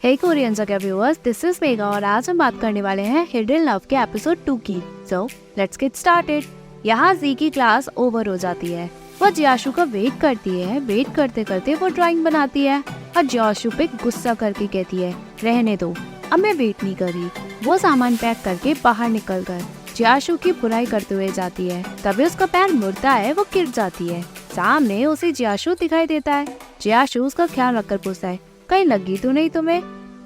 हे Korean जगह viewers, this is mega और आज हम बात करने वाले हैं हिडन लव के एपिसोड 2 की। So let's get started. यहाँ जी की क्लास ओवर हो जाती है। वो जियाशु का वेट करती है। वेट करते करते वो ड्राइंग बनाती है और जियाशु पे गुस्सा करके कहती है, रहने दो, अब मैं वेट नहीं कर रही। वो सामान पैक करके बाहर निकल कर जियाशु की बुराई करते हुए जाती है। तभी उसका पैर मुड़ता है, वो गिर जाती है। सामने उसे जियाशु दिखाई देता है। जियाशु उसका ख्याल रखकर पूछता है, कहीं लगी तो नहीं तुम्हें?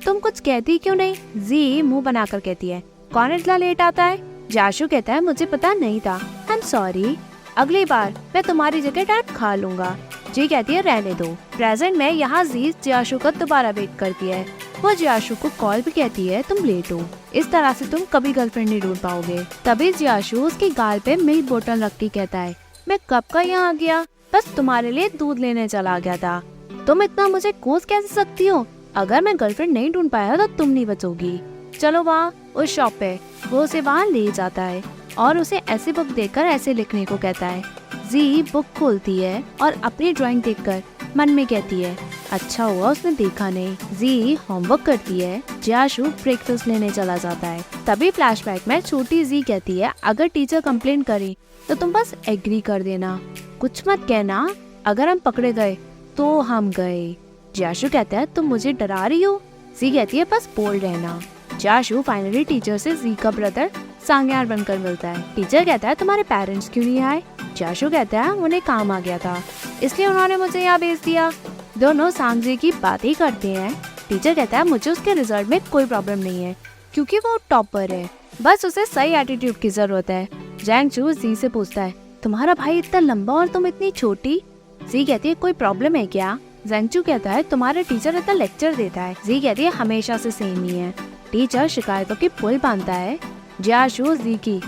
तुम कुछ कहती क्यों नहीं? जी मुंह बनाकर कहती है, कौन इतना लेट आता है? जियाशु कहता है, मुझे पता नहीं था, आई एम सॉरी, अगली बार मैं तुम्हारी जगह डांट खा लूंगा। जी कहती है, रहने दो। प्रेजेंट में यहाँ जी जियाशु का दोबारा वेट करती है। वो जियाशु को कॉल भी कहती है, तुम लेट हो, इस तरह से तुम कभी गर्लफ्रेंड नहीं ढूंढ पाओगे। तभी जियाशु उसके गाल पे मिल्क बोतल रख के कहता है, मैं कब का यहाँ गया, बस तुम्हारे लिए दूध लेने चला गया था। तुम इतना मुझे कोस कैसे सकती हो? अगर मैं गर्लफ्रेंड नहीं ढूंढ पाया तो तुम नहीं बचोगी। चलो वहाँ उस शॉप पे। वो उसे वहाँ ले जाता है और उसे ऐसी बुक देकर ऐसे लिखने को कहता है। जी बुक खोलती है और अपनी ड्राइंग देखकर मन में कहती है, अच्छा हुआ उसने देखा नहीं। जी होमवर्क करती है। जियाशु ब्रेकफास्ट लेने चला जाता है। तभी फ्लैशबैक में छोटी जी कहती है, अगर टीचर कंप्लेन करे तो तुम बस एग्री कर देना, कुछ मत कहना, अगर हम पकड़े गए तो हम गए। जियाशु कहता है, तुम मुझे डरा रही हो? जी कहती है, बस बोल्ड रहना। जियाशु फाइनली टीचर से जी का ब्रदर सांग्यार बनकर मिलता है। टीचर कहता है, तुम्हारे पेरेंट्स क्यों नहीं आए? जियाशु कहता है, उन्हें काम आ गया था, इसलिए उन्होंने मुझे यहाँ भेज दिया। दोनों सांगजी की बातें करते हैं। टीचर कहता है, मुझे उसके रिजल्ट में कोई प्रॉब्लम नहीं है क्योंकि वो टॉपर है, बस उसे सही एटीट्यूड की जरूरत है। जैंगचू जी से पूछता है, तुम्हारा भाई इतना लंबा और तुम इतनी छोटी? जी कहती है, कोई प्रॉब्लम है क्या? जैंगचू कहता है, तुम्हारे टीचर इतना लेक्चर देता है। जी कहती है, हमेशा से सेम ही है। टीचर शिकायतों की पुल बांधता है। जियाशु जी की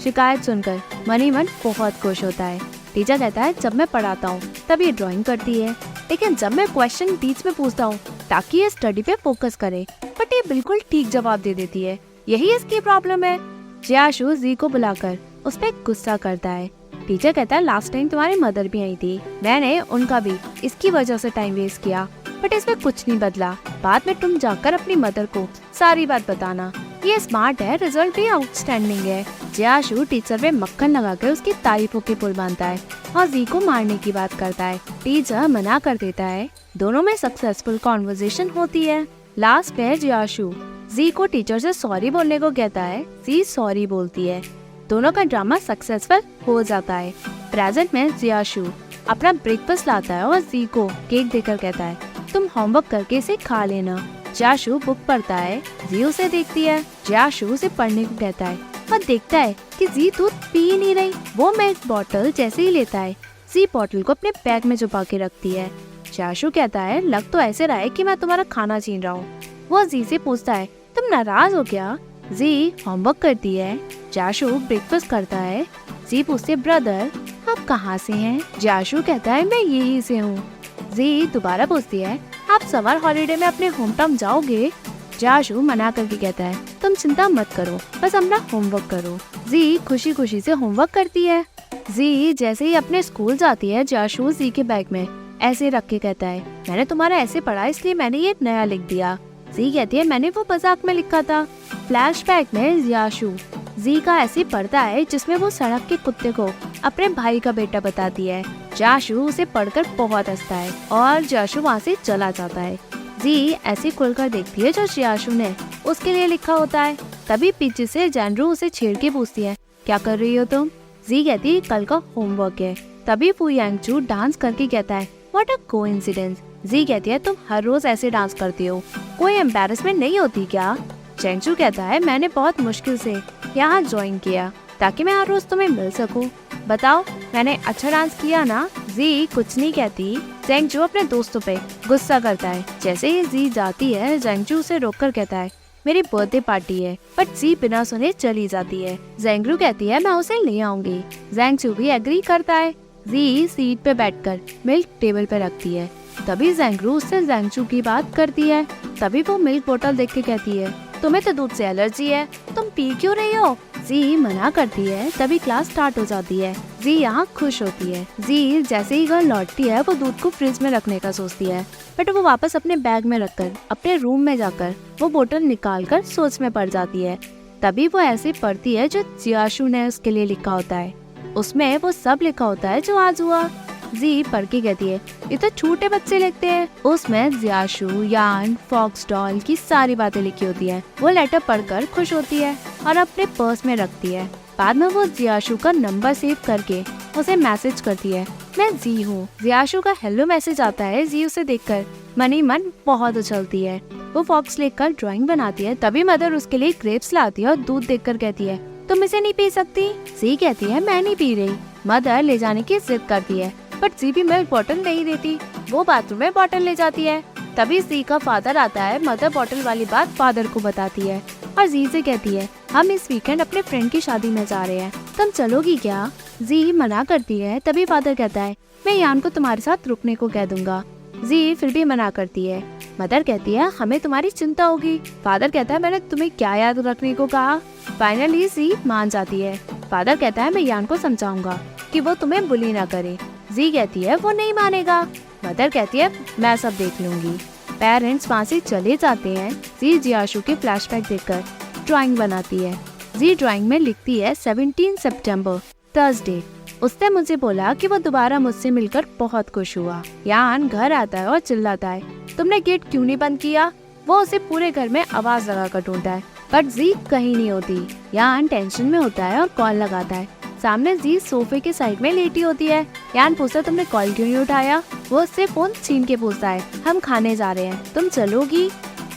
शिकायत सुनकर मन ही मन बहुत खुश होता है। टीचर कहता है, जब मैं पढ़ाता हूँ तब ये ड्राइंग करती है, लेकिन जब मैं क्वेश्चन बीच में पूछता हूँ ताकि ये स्टडी पे फोकस करे, बट ये बिल्कुल ठीक जवाब दे देती है, यही इसकी प्रॉब्लम है। जियाशु जी को बुलाकर उस पर गुस्सा करता है। टीचर कहता है, लास्ट टाइम तुम्हारी मदर भी आई थी, मैंने उनका भी इसकी वजह से टाइम वेस्ट किया, बट इसमें कुछ नहीं बदला। बाद में तुम जाकर अपनी मदर को सारी बात बताना। ये स्मार्ट है, रिजल्ट भी आउटस्टैंडिंग है। जियाशु टीचर पे मक्खन लगाकर उसकी तारीफों के पुल बांधता है और जी को मारने की बात करता है। टीचर मना कर देता है। दोनों में सक्सेसफुल कॉन्वर्सेशन होती है। लास्ट पे जियाशु जी को टीचर से सॉरी बोलने को कहता है। जी सॉरी बोलती है। दोनों का ड्रामा सक्सेसफुल हो जाता है। प्रेजेंट में जियाशु अपना ब्रेकफास्ट लाता है और जी को केक देकर कहता है, तुम होमवर्क करके इसे खा लेना। जियाशु बुक पढ़ता है। जी उसे देखती है। जियाशु उसे पढ़ने को कहता है और देखता है कि जी दूध पी नहीं रही। वो मिल्क बोतल जैसे ही लेता है, जी बोतल को अपने बैग में छुपा के रखती है। जियाशु कहता है, लग तो ऐसे रहा है कि मैं तुम्हारा खाना छीन रहा हूँ। वो जी से पूछता है, तुम नाराज हो क्या? जी होमवर्क करती है। जियाशु ब्रेकफास्ट करता है। जी पूछते, ब्रदर आप कहाँ से हैं? जियाशु कहता है, मैं यहीं से हूँ। जी दोबारा पूछती है, आप समर हॉलिडे में अपने होम टाउन जाओगे? जियाशु मना करके कहता है, तुम चिंता मत करो, बस अपना होमवर्क करो। जी खुशी खुशी से होमवर्क करती है। जी जैसे ही अपने स्कूल जाती है, जियाशु जी के बैग में ऐसे रख के कहता है, मैंने तुम्हारा ऐसे पढ़ा इसलिए मैंने ये नया लिख दिया। जी कहती है, मैंने वो मजाक में लिखा था। फ्लैशबैक में जियाशु जी का ऐसे पढ़ता है जिसमें वो सड़क के कुत्ते को अपने भाई का बेटा बताती है। जियाशु उसे पढ़कर बहुत हंसता है और जियाशु वहाँ से चला जाता है। जी ऐसे खुलकर देखती है जो जियाशु ने उसके लिए लिखा होता है। तभी पीछे से जैनरू उसे छेड़ के पूछती है, क्या कर रही हो तुम? जी कहती है, कल का होमवर्क है। तभी फू यांगचू डांस करके कहता है, व्हाट अ कोइंसिडेंस। जी कहती है, तुम हर रोज ऐसे डांस करती हो, कोई एम्बैरेसमेंट नहीं होती क्या? जैंगचू कहता है, मैंने बहुत मुश्किल से यहाँ ज्वाइन किया ताकि मैं हर रोज तुम्हें मिल सकूं। बताओ मैंने अच्छा डांस किया ना? जी कुछ नहीं कहती। जैंगचू अपने दोस्तों पे गुस्सा करता है। जैसे ही जी जाती है, जैंगचू उसे रोककर कहता है, मेरी बर्थडे पार्टी है, बट जी बिना सुने चली जाती है। जैंगरू कहती है, मैं उसे ले आऊंगी। जैंगचू भी एग्री करता है। जी सीट पे बैठकर मिल्क टेबल पे रखती है। तभी जैंगरू उससे जैंगचू की बात करती है। तभी वो मिल्क बोतल देख के कहती है, तुम्हें तो दूध से एलर्जी है, तुम पी क्यों रही हो? जी मना करती है, तभी क्लास स्टार्ट हो जाती है। जी यहाँ खुश होती है। जी जैसे ही घर लौटती है वो दूध को फ्रिज में रखने का सोचती है, बट वो वापस अपने बैग में रखकर अपने रूम में जाकर वो बोतल निकालकर सोच में पड़ जाती है। तभी वो ऐसे पढ़ती है जो जियाशु ने उसके लिए लिखा होता है। उसमें वो सब लिखा होता है जो आज हुआ। जी पढ़ के कहती है, ये तो छोटे बच्चे लिखते हैं। उसमें जियाशु, यान, फॉक्स डॉल की सारी बातें लिखी होती है। वो लेटर पढ़कर खुश होती है और अपने पर्स में रखती है। बाद में वो जियाशु का नंबर सेव करके उसे मैसेज करती है, मैं जी हूँ। जियाशु का हेलो मैसेज आता है। जी उसे देखकर मन ही मन बहुत उछलती है। वो फॉक्स लेकर ड्राइंग बनाती है। तभी मदर उसके लिए ग्रेप्स लाती है और दूध देखकर कहती है, तुम इसे नहीं पी सकती? जी कहती है, मैं नहीं पी रही। मदर ले जाने की जिद करती है, बट जी भी मिल्क बॉटल नहीं देती। वो बाथरूम में बॉटल ले जाती है। तभी जी का फादर आता है। मदर बॉटल वाली बात फादर को बताती है और जी से कहती है, हम इस वीकेंड अपने फ्रेंड की शादी में जा रहे हैं, तुम चलोगी क्या? जी मना करती है। तभी फादर कहता है, मैं यान को तुम्हारे साथ रुकने को कह दूंगा। जी फिर भी मना करती है। मदर कहती है, हमें तुम्हारी चिंता होगी। फादर कहता है, मैंने तुम्हें क्या याद रखने को कहा? फाइनली जी मान जाती है। फादर कहता है, मैं यान को समझाऊंगा कि वो तुम्हें बुली ना करे। जी कहती है, वो नहीं मानेगा। मदर कहती है, मैं सब देख लूंगी। पेरेंट्स वहाँ से चले जाते हैं। जी जियाशु के फ्लैशबैक देखकर ड्राइंग बनाती है। जी ड्राइंग में लिखती है 17 सितंबर थर्सडे। उसने मुझे बोला कि वो दोबारा मुझसे मिलकर बहुत खुश हुआ। यान घर आता है और चिल्लाता है, तुमने गेट क्यों नहीं बंद किया? वो उसे पूरे घर में आवाज लगाकर ढूंढता है, बट जी कहीं नहीं होती। यान टेंशन में होता है और कॉल लगाता है। सामने जी सोफे के साइड में लेटी होती है। यान पूछता, तुमने कॉल क्यों नहीं उठाया? वो उससे फोन छीन के पूछता है, हम खाने जा रहे हैं, तुम चलोगी?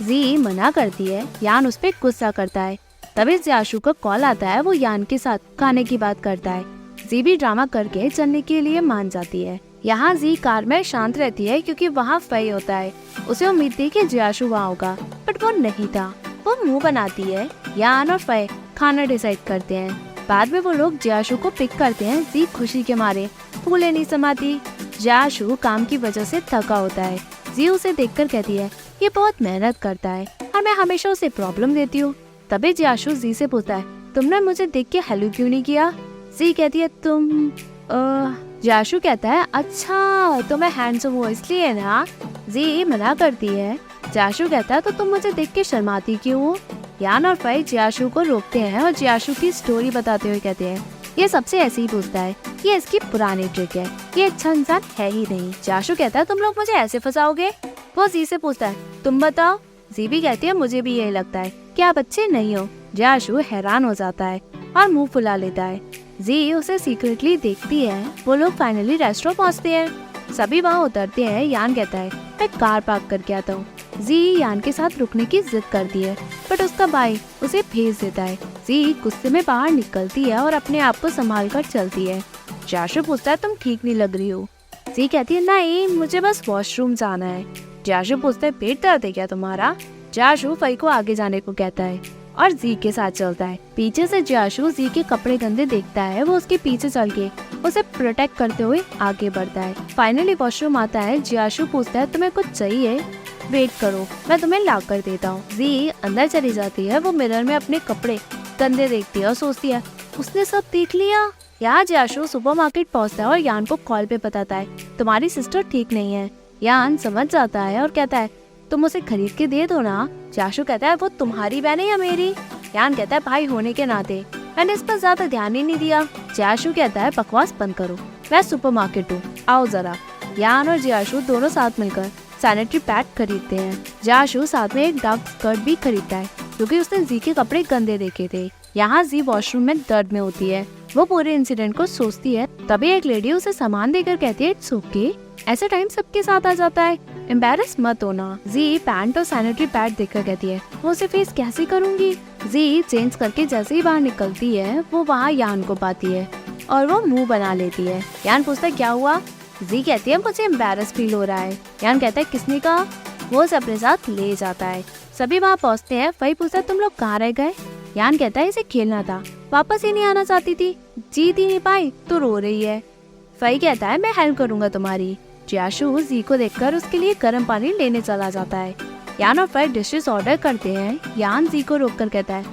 जी मना करती है। यान उस पर गुस्सा करता है। तभी जियाशु का कॉल आता है। वो यान के साथ खाने की बात करता है। जी भी ड्रामा करके चलने के लिए मान जाती है। यहाँ जी कार में शांत रहती है क्योंकि वहाँ फई होता है। उसे उम्मीद थी कि जियाशु वहाँ होगा, बट वो नहीं था। वो मुंह बनाती है। यान और फई खाना डिसाइड करते हैं। बाद में वो लोग जियाशु को पिक करते हैं। जी खुशी के मारे फूले नहीं समाती। जियाशु काम की वजह से थका होता है। जी उसे देखकर कहती है, ये बहुत मेहनत करता है और मैं हमेशा उसे प्रॉब्लम देती हूँ। तभी जियाशु जी से पूछता है, तुमने मुझे देख के हेलो क्यों नहीं किया? जी कहती है, तुम जियाशु कहता है, अच्छा तो मैं हैंडसम हूँ इसलिए ना? जी मना करती है। जियाशु कहता है, तो तुम मुझे देख के शर्माती क्यों हो? यान और फई जियाशु को रोकते हैं और जियाशु की स्टोरी बताते हुए कहते हैं, ये सबसे ऐसे ही पूछता है, ये इसकी पुरानी ट्रिक है, ये अच्छा इंसान है ही नहीं। जियाशु कहता है, तुम लोग मुझे ऐसे फंसाओगे? वो जी से पूछता है, तुम बताओ? जी भी कहती है, मुझे भी यही लगता है, क्या आप अच्छे नहीं हो? जियाशु हैरान हो जाता है और मुंह फुला लेता है। जी उसे सीक्रेटली देखती है। वो लोग फाइनली रेस्टोरेंट पहुँचते हैं। सभी वहाँ उतरते हैं। यान कहता है, मैं कार पार्क करके आता हूँ। जी यान के साथ रुकने की जिद करती है, बट उसका भाई उसे भेज देता है। जी गुस्से में बाहर निकलती है और अपने आप को संभाल कर चलती है। जियाशु पूछता है, तुम ठीक नहीं लग रही हो? जी कहती है, नहीं मुझे बस वॉशरूम जाना है। जियाशु पूछता है, पेट दर्द है क्या तुम्हारा? जियाशु फई को आगे जाने को कहता है और जी के साथ चलता है। पीछे से जियाशु जी के कपड़े गंदे देखता है। वो उसके पीछे चल के उसे प्रोटेक्ट करते हुए आगे बढ़ता है। फाइनली वॉशरूम आता है। जियाशु पूछता है, तुम्हें कुछ चाहिए? वेट करो, मैं तुम्हें ला कर देता हूँ। जी अंदर चली जाती है। वो मिरर में अपने कपड़े गंदे देखती है और सोचती है, उसने सब देख लिया। यहाँ जियाशु सुपरमार्केट पहुँचता है और यान को कॉल पे बताता है, तुम्हारी सिस्टर ठीक नहीं है। यान समझ जाता है और कहता है, तुम उसे खरीद के दे दो ना। जियाशु कहता है, वो तुम्हारी बहन है या मेरी? यान कहता है, भाई होने के नाते मैंने इस पर ज्यादा ध्यान ही नहीं दिया। जियाशु कहता है, बकवास बंद करो, मैं सुपरमार्केट हूँ, आओ जरा। यान और जियाशु दोनों साथ मिलकर सैनिटरी पैड खरीदते हैं। जियाशु साथ में एक डार्क स्कर्ट भी खरीदता है क्योंकि उसने जी के कपड़े गंदे देखे थे। यहाँ जी वॉशरूम में दर्द में होती है। वो पूरे इंसिडेंट को सोचती है। तभी एक लेडी उसे सामान देकर कहती है, इट्स ओके, ऐसा टाइम सबके साथ आ जाता है, एम्बैरस मत होना। जी पैंट और सैनिटरी पैड देखकर कहती है, वो उसे फेस कैसे करूंगी? जी चेंज करके जैसे ही बाहर निकलती है वो वहाँ यान को पाती है और वो मुंह बना लेती है। यान पूछता है, क्या हुआ? जी कहती है, मुझे एम्बैरस फील हो रहा है। यान कहता है, किसने कहा? वो उसे अपने साथ ले जाता है। सभी वहाँ पहुँचते हैं। वही पूछता है, तुम लोग कहाँ रह गए? यान कहता है, इसे खेलना था, वापस ही नहीं आना चाहती थी, जीत ही नहीं पाई तो रो रही है। फई कहता है, मैं हेल्प करूंगा तुम्हारी। जियाशु जी को देखकर उसके लिए गर्म पानी लेने चला जाता है। यान और फई डिशेस ऑर्डर करते हैं। यान जी को रोककर कहता है,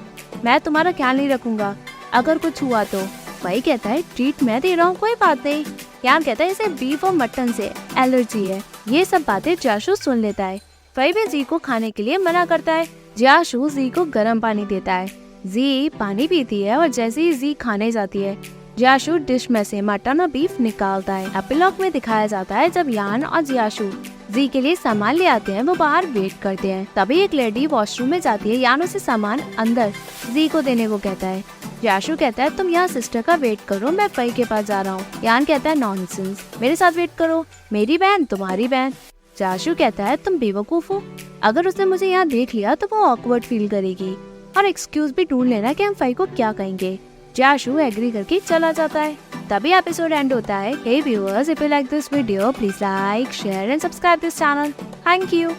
मैं तुम्हारा ख्याल नहीं रखूंगा, अगर कुछ हुआ तो। वही कहता है ट्रीट मैं दे रहा हूँ, कोई बात नहीं। यान कहता है इसे बीफ और मटन से एलर्जी है। ये सब बातें जियाशु सुन लेता है। वही भी जी को खाने के लिए मना करता है। जियाशु जी को गर्म पानी देता है। जी पानी पीती है और जैसे ही जी खाने जाती है, जियाशु डिश में से मटन और बीफ निकालता है। एपिलॉग में दिखाया जाता है जब यान और जियाशु जी के लिए सामान ले आते हैं, वो बाहर वेट करते हैं। तभी एक लेडी वॉशरूम में जाती है। यान उसे सामान अंदर जी को देने को कहता है। जियाशु कहता है तुम यहाँ सिस्टर का वेट करो, मैं फई के पास जा रहा हूँ। यान कहता है नॉनसेंस, मेरे साथ वेट करो, मेरी बहन तुम्हारी बहन। जियाशु कहता है तुम बेवकूफ हो, अगर उसने मुझे यहाँ देख लिया तो वो ऑकवर्ड फील करेगी और एक्सक्यूज भी ढूंढ लेना कि हम फई को क्या कहेंगे। जियाशु एग्री करके चला जाता है। तभी एपिसोड एंड होता है। Hey viewers, if you like this video please like, share and subscribe this channel. Thank you.